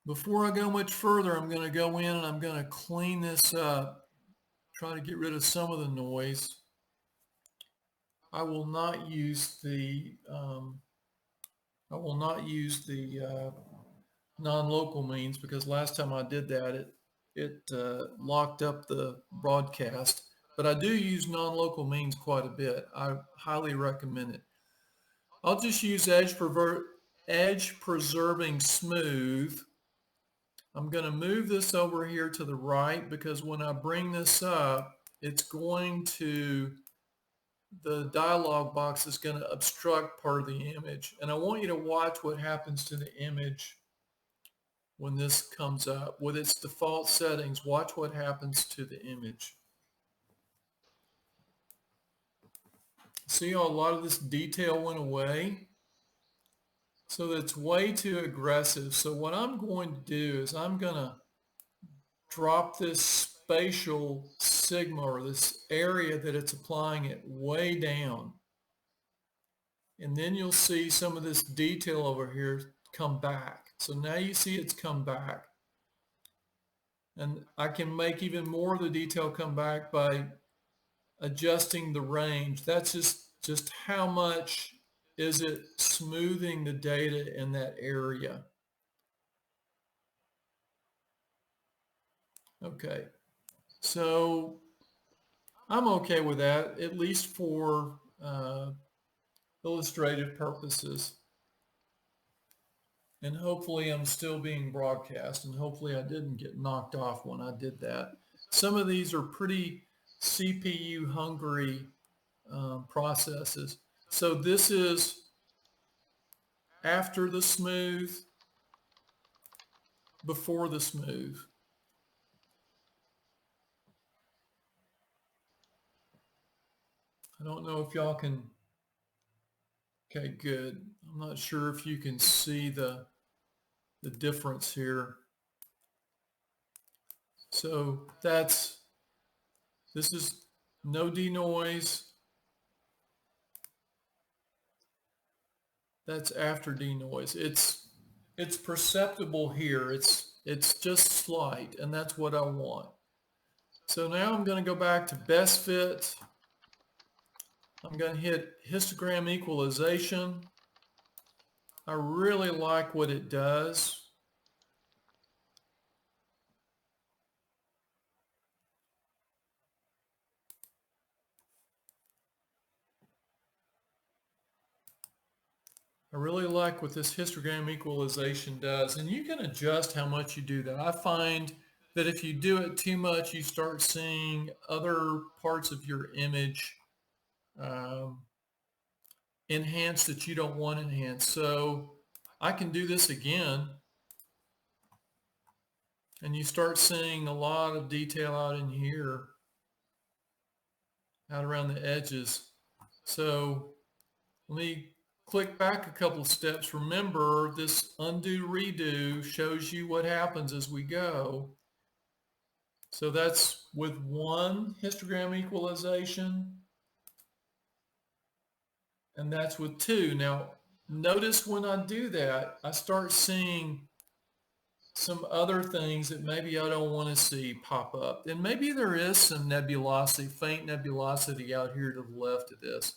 A: Before I go much further, I'm going to go in and I'm going to clean this up, try to get rid of some of the noise. I will not use the non-local means, because last time I did that, it locked up the broadcast. But I do use non-local means quite a bit. I highly recommend it. I'll just use edge preserving smooth. I'm going to move this over here to the right, because when I bring this up, the dialog box is going to obstruct part of the image. And I want you to watch what happens to the image when this comes up. With its default settings, watch what happens to the image. See how a lot of this detail went away? So that's way too aggressive. So what I'm going to do is I'm going to drop this spatial sigma, or this area that it's applying it, way down. And then you'll see some of this detail over here come back. So now you see it's come back. And I can make even more of the detail come back by adjusting the range. That's just how much is it smoothing the data in that area. Okay, so I'm okay with that, at least for illustrative purposes. And hopefully I'm still being broadcast, and hopefully I didn't get knocked off when I did that. Some of these are pretty CPU hungry processes. So this is after the smooth, before the smooth. I don't know if y'all can, okay, good. I'm not sure if you can see the difference here. So this is no denoise. That's after denoise. It's perceptible here. It's just slight, and that's what I want. So now I'm going to go back to best fit. I'm going to hit histogram equalization. I really like what it does. I really like what this histogram equalization does, and you can adjust how much you do that. I find that if you do it too much, you start seeing other parts of your image um, enhanced that you don't want enhanced. So I can do this again, and you start seeing a lot of detail out in here, out around the edges. So let me click back a couple steps. Remember, this undo redo shows you what happens as we go. So that's with one histogram equalization, and that's with two. Now, notice when I do that, I start seeing some other things that maybe I don't want to see pop up. And maybe there is some nebulosity, faint nebulosity out here to the left of this,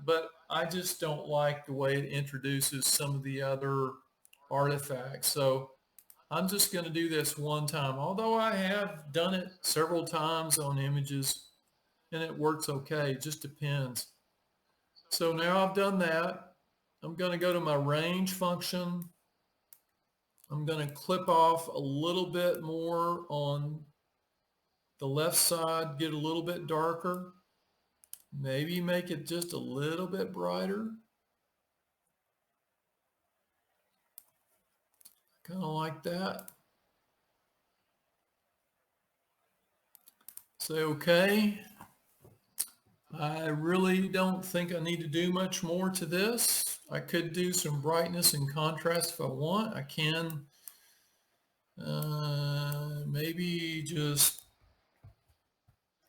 A: but I just don't like the way it introduces some of the other artifacts. So I'm just going to do this one time, although I have done it several times on images and it works okay. It just depends. So now I've done that. I'm going to go to my range function. I'm going to clip off a little bit more on the left side, get a little bit darker, maybe make it just a little bit brighter. Kind of like that. Say okay. I really don't think I need to do much more to this. I could do some brightness and contrast if I want. I can maybe just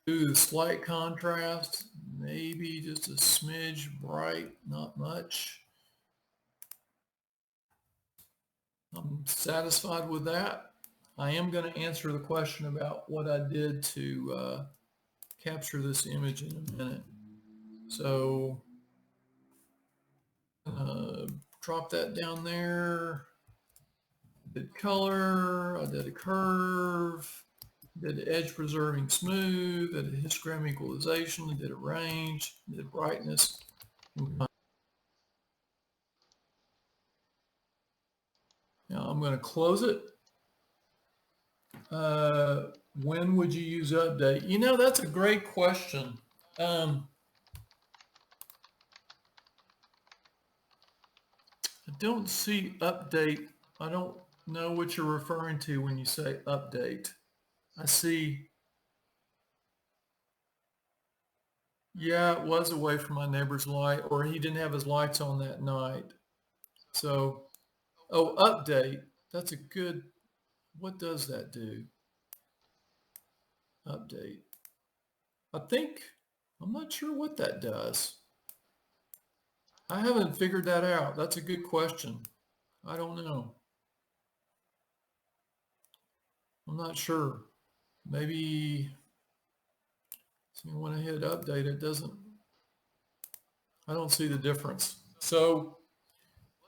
A: do the slight contrast, maybe just a smidge bright, not much. I'm satisfied with that. I am going to answer the question about what I did to capture this image in a minute. So drop that down there. Did color, I did a curve, did edge preserving smooth, did a histogram equalization, I did a range, did brightness. Now I'm going to close it. When would you use update? You know, that's a great question. I don't see update. I don't know what you're referring to when you say update. I see, yeah, it was away from my neighbor's light, or he didn't have his lights on that night. So, oh, update. That's a good, what does that do? Update. I think, I'm not sure what that does. I haven't figured that out. That's a good question. I don't know. I'm not sure. Maybe when I hit update, it doesn't, I don't see the difference. So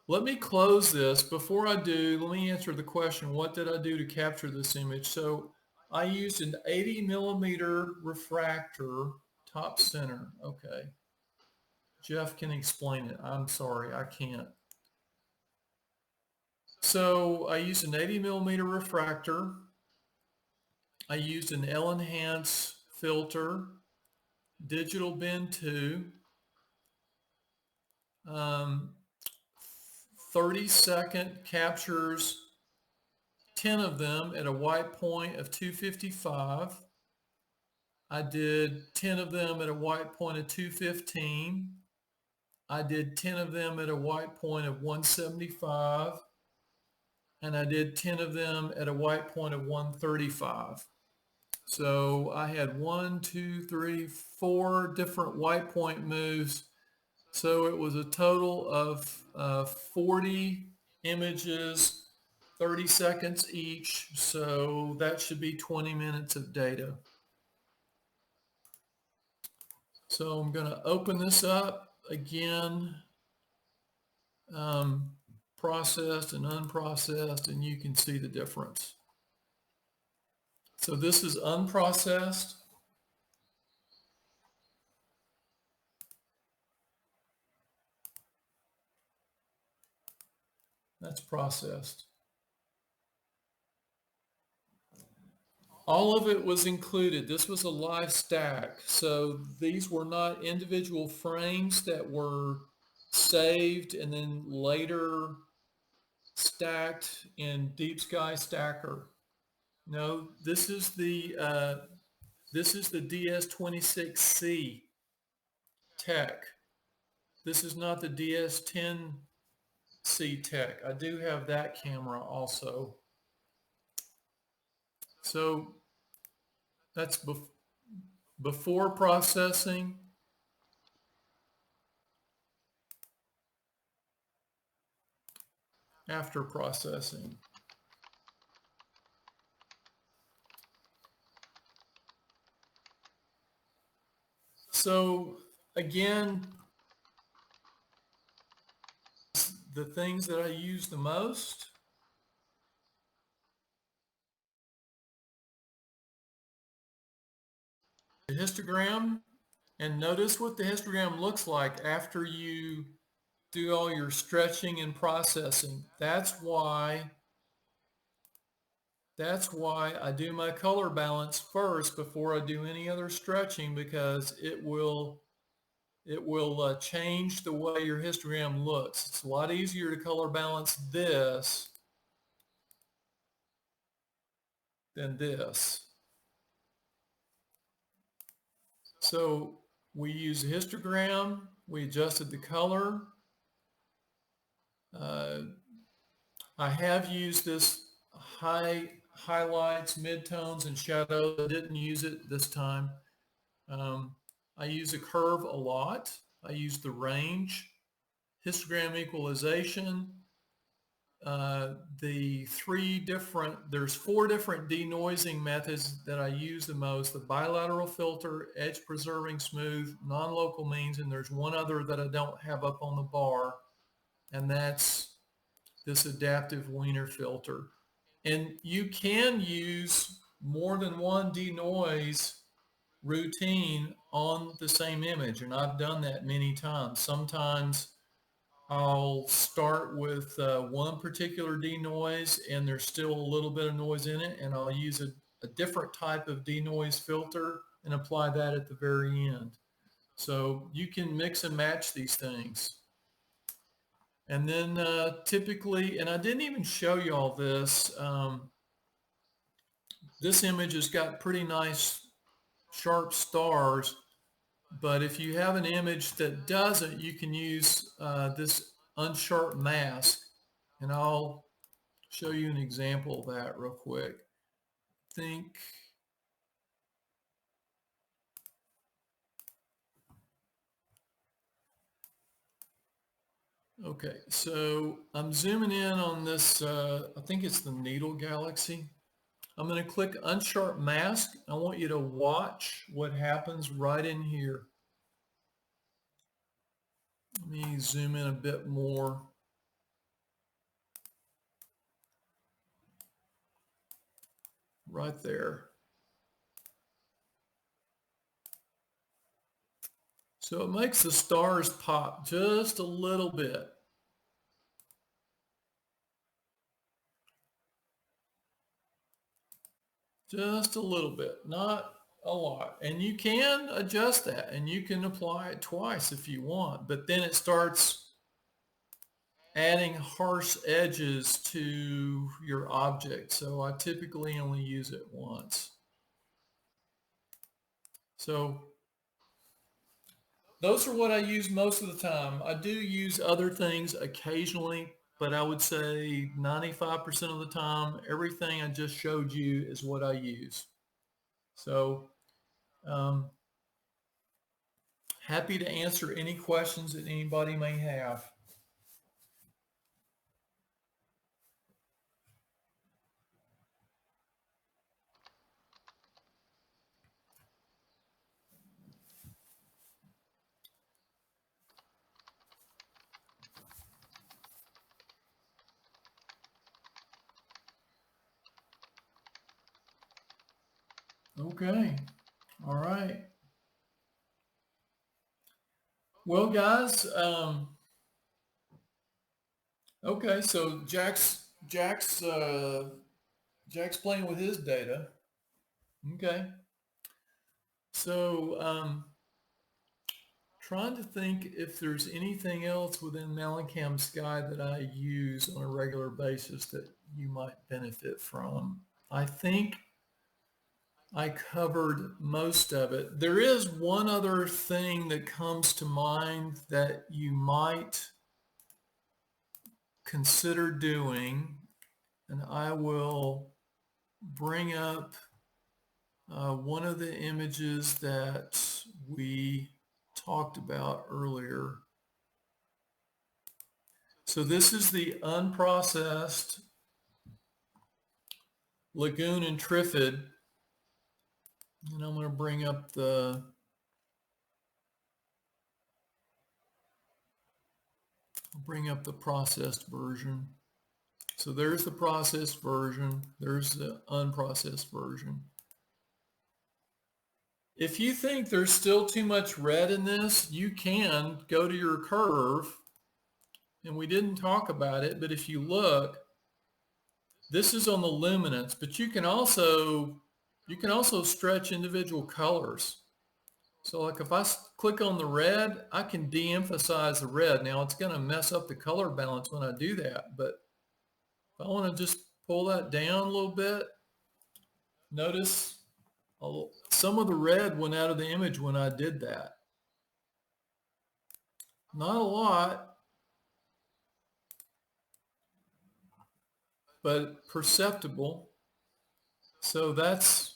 A: let me close this. Before I do, let me answer the question, what did I do to capture this image? So I used an 80 millimeter refractor top center. Okay. Jeff can explain it. I'm sorry, I can't. So I used an 80 millimeter refractor. I used an L-enhance filter, digital bin 2, 30-second captures, 10 of them at a white point of 255. I did 10 of them at a white point of 215. I did 10 of them at a white point of 175. And I did 10 of them at a white point of 135. So I had 4 different white point moves. So it was a total of 40 images, 30 seconds each. So that should be 20 minutes of data. So I'm going to open this up again, processed and unprocessed, and you can see the difference. So this is unprocessed. That's processed. All of it was included. This was a live stack. So these were not individual frames that were saved and then later stacked in Deep Sky Stacker. No, this is the DS26C tech. This is not the DS10C tech. I do have that camera also. So that's before processing. After processing. So again, the things that I use the most. The histogram, and notice what the histogram looks like after you do all your stretching and processing. That's why I do my color balance first before I do any other stretching, because it will change the way your histogram looks. It's a lot easier to color balance this than this. So we use a histogram, we adjusted the color. I have used this highlights, midtones, and shadows. I didn't use it this time. I use a curve a lot. I use the range, histogram equalization, there's 4 different denoising methods that I use the most: the bilateral filter, edge preserving smooth, non-local means, and there's one other that I don't have up on the bar, and that's this adaptive Wiener filter. And you can use more than one denoise routine on the same image, and I've done that many times. Sometimes I'll start with one particular denoise and there's still a little bit of noise in it, and I'll use a different type of denoise filter and apply that at the very end. So you can mix and match these things. And then typically, and I didn't even show you all this, this image has got pretty nice sharp stars, but if you have an image that doesn't, you can use this unsharp mask, and I'll show you an example of that real quick. Okay, so I'm zooming in on this, I think it's the Needle Galaxy. I'm going to click Unsharp Mask. I want you to watch what happens right in here. Let me zoom in a bit more. Right there. So it makes the stars pop just a little bit. Just a little bit, not a lot. And you can adjust that, and you can apply it twice if you want, but then it starts adding harsh edges to your object. So I typically only use it once. So those are what I use most of the time. I do use other things occasionally, but I would say 95% of the time, everything I just showed you is what I use. So happy to answer any questions that anybody may have. Okay. All right. Well, guys, okay, so Jack's playing with his data. Okay. So trying to think if there's anything else within MallinCamSky that I use on a regular basis that you might benefit from. I think I covered most of it. There is one other thing that comes to mind that you might consider doing, and I will bring up one of the images that we talked about earlier. So this is the unprocessed lagoon and triffid, and I'm going to bring up the processed version. So there's the processed version, there's the unprocessed version. If you think there's still too much red in this, you can go to your curve, and we didn't talk about it, but if you look, this is on the luminance, but you can also stretch individual colors. So like if I click on the red, I can de-emphasize the red. Now it's going to mess up the color balance when I do that, but if I want to just pull that down a little bit, notice some of the red went out of the image when I did that. Not a lot, but perceptible. So that's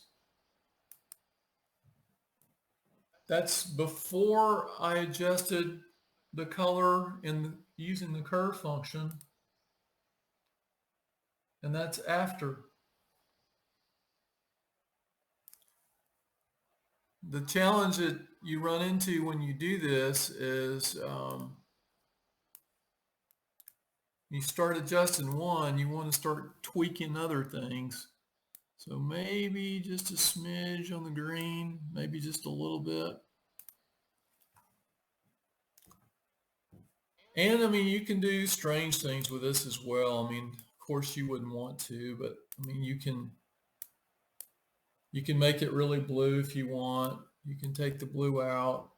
A: before I adjusted the color in using the curve function, and that's after. The challenge that you run into when you do this is you start adjusting one, you want to start tweaking other things. So maybe just a smidge on the green, maybe just a little bit. And I mean, you can do strange things with this as well. I mean, of course you wouldn't want to, but I mean, you can make it really blue if you want. You can take the blue out.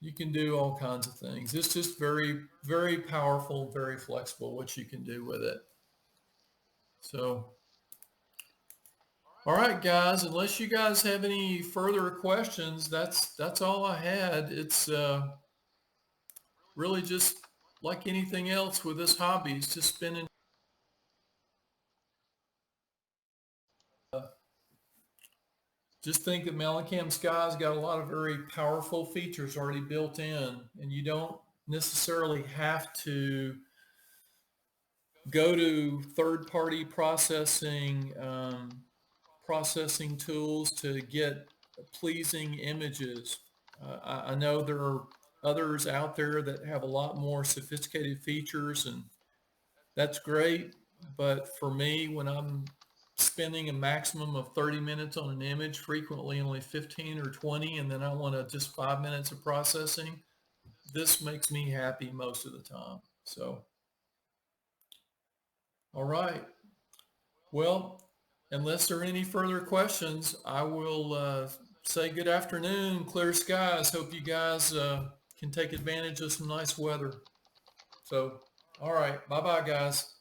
A: You can do all kinds of things. It's just very, very powerful, very flexible what you can do with it. So, all right, guys, unless you guys have any further questions, that's all I had. It's really just like anything else with this hobby. It's just spending. Just think that MallinCamSky's got a lot of very powerful features already built in, and you don't necessarily have to go to third-party processing tools to get pleasing images. I know there are others out there that have a lot more sophisticated features, and that's great. But for me, when I'm spending a maximum of 30 minutes on an image, frequently only 15 or 20, and then I want just 5 minutes of processing, this makes me happy most of the time. So, all right. Well, unless there are any further questions, I will say good afternoon, clear skies. Hope you guys can take advantage of some nice weather. So, all right. Bye-bye, guys.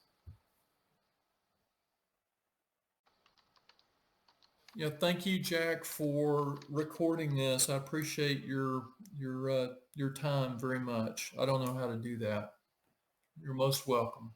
A: Yeah, thank you, Jack, for recording this. I appreciate your time very much. I don't know how to do that. You're most welcome.